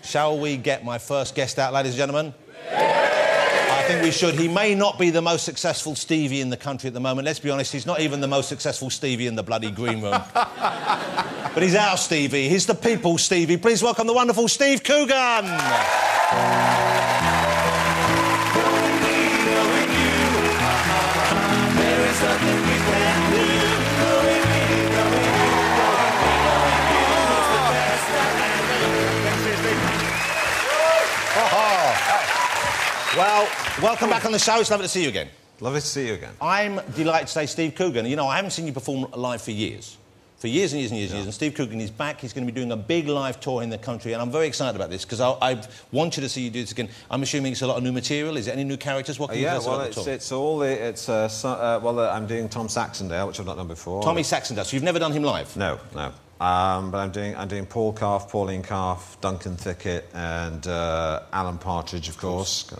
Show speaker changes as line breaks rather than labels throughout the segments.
Shall we get my first guest out, ladies and gentlemen? I think we should. He may not be the most successful Stevie in the country at the moment. Let's be honest, he's not even the most successful Stevie in the bloody green room. But he's our Stevie. He's the people's Stevie. Please welcome the wonderful Steve Coogan. Well, welcome back on the show. It's lovely to see you again.
Lovely to see you again.
I'm delighted to say Steve Coogan. You know, I haven't seen you perform live for years. For years and years and years and years. And Steve Coogan is back. He's going to be doing a big live tour in the country, and I'm very excited about this because I wanted to see you do this again. I'm assuming it's a lot of new material. Is it any new characters? What can you tell us about the tour?
It's all the... I'm doing Tom Saxondale, which I've not done before.
Tommy Saxondale. So you've never done him live?
No. But I'm doing Paul Calf, Pauline Calf, Duncan Thickett, and Alan Partridge, of course.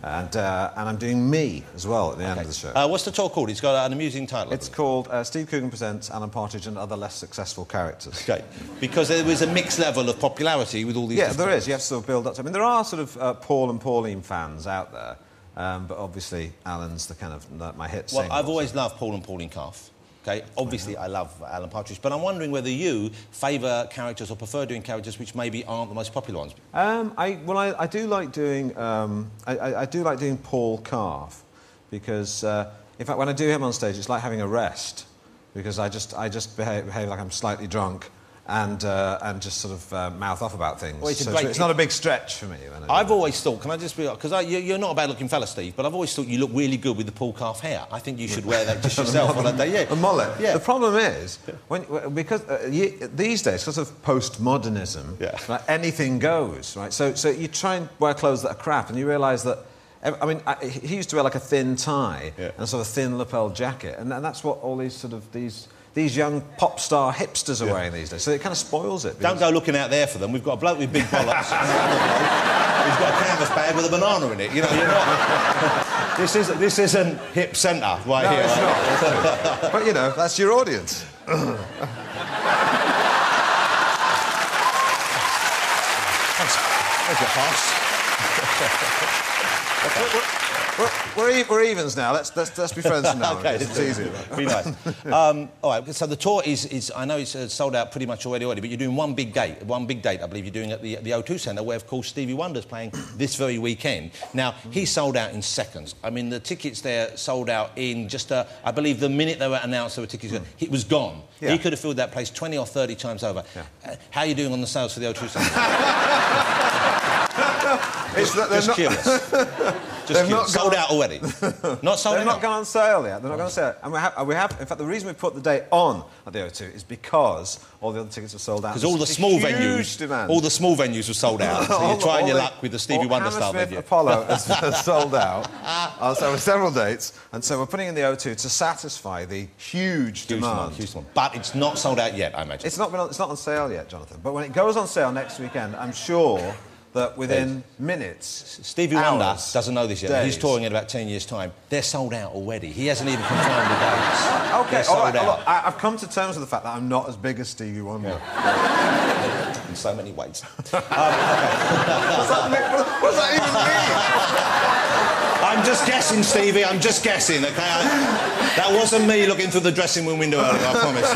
And I'm doing me as well at the end of the show.
What's the tour called? It's got an amusing title.
It's called Steve Coogan Presents Alan Partridge and Other Less Successful Characters.
Okay, because there was a mixed level of popularity with all these...
Yeah, there is. You have to sort of build up to... I mean, there are sort of Paul and Pauline fans out there, but obviously Alan's the kind of my hit singer.
Well, I've always loved Paul and Pauline Calf. Okay, obviously I love Alan Partridge, but I'm wondering whether you favour characters or prefer doing characters which maybe aren't the most popular ones.
I do like doing I do like doing Paul Calf because in fact when I do him on stage it's like having a rest because I just behave like I'm slightly drunk and just sort of mouth off about things.
Well,
it's not a big stretch for me.
I've always thought, can I just be... Because you're not a bad-looking fella, Steve, but I've always thought you look really good with the Paul Calf hair. I think you should wear that just yourself on a day. Yeah.
A mullet.
Yeah.
The problem is, because these days, because of postmodernism, right, anything goes, right? So you try and wear clothes that are crap and you realise that... I mean, he used to wear like a thin tie and a sort of thin lapel jacket, and that's what all these sort of... These young pop star hipsters are wearing these days, so it kind of spoils it.
Don't go looking out there for them. We've got a bloke with big bollocks. He's got a canvas bag with a banana in it. You know, you're not... this isn't hip centre right here.
It's not. But you know, that's your audience.
Thank you, Hoss.
We're evens now. Let's be friends from now on.
Okay,
it's easier.
Be nice. All right. So the tour is I know it's sold out pretty much already, but you're doing one big date. I believe you're doing at the O2 Centre, where of course Stevie Wonder's playing this very weekend. Now he sold out in seconds. I mean the tickets there sold out in just I believe the minute they were announced there were tickets. It was gone. Yeah. He could have filled that place 20 or 30 times over. Yeah. How are you doing on the sales for the O2 Centre? Just curious. Sold out already. Not sold out.
They've not gone on sale yet. They're not going on sale. And we have. In fact, the reason we put the date on at the O2 is because all the other tickets were sold out.
Because all the small venues,
demand.
All the small venues were sold out. So you're trying your luck with the Stevie Wonder style venue.
Apollo has sold out. So with several dates, and so we're putting in the O2 to satisfy the huge demand.
Huge demand. But it's not sold out yet, I imagine.
It's not on sale yet, Jonathan. But when it goes on sale next weekend, I'm sure that within minutes...
Stevie Wonder doesn't know this yet. Days. He's touring in about 10 years' time. They're sold out already. He hasn't even confirmed the dates.
OK, all right. Look, I've come to terms with the fact that I'm not as big as Stevie Wonder.
Yeah. In so many ways.
What does that even mean?
I'm just guessing, Stevie. I'm just guessing, OK? That wasn't me looking through the dressing room window earlier, I promise.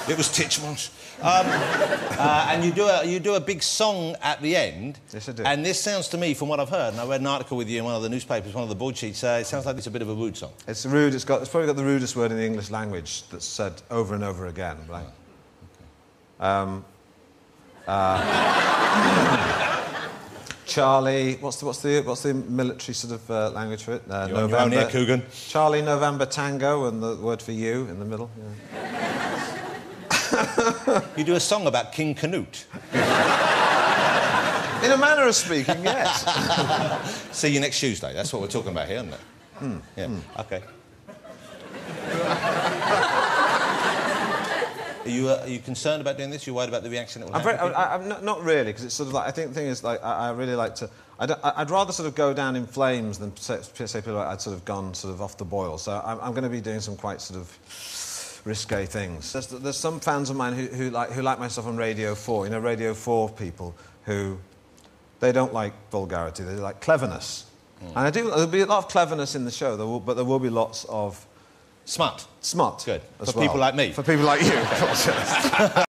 It was Titchmarsh. And you do a big song at the end.
Yes, I do.
And this sounds to me, from what I've heard, and I read an article with you in one of the newspapers, one of the broadsheets, it sounds like it's a bit of a rude song.
It's rude. It's probably got the rudest word in the English language that's said over and over again. Right? Charlie, what's the military sort of language for it?
You're on your own here, Coogan.
Charlie, November, Tango, and the word for you in the middle. Yeah.
You do a song about King Canute.
In a manner of speaking, yes.
See you next Tuesday. That's what we're talking about here, isn't it? Yeah. OK. Are you concerned about doing this? You're worried about the reaction it will have?
I'm not really, because it's sort of like... I think the thing is, like, I really like to... I'd rather sort of go down in flames than say people like I'd sort of gone sort of off the boil. So I'm going to be doing some quite sort of risque things. There's some fans of mine who like my stuff on Radio 4. You know, Radio 4 people who they don't like vulgarity. They like cleverness. And there'll be a lot of cleverness in the show. But there will be lots of
smut.
Smut.
Good.
For
people like me.
For people like you, of course.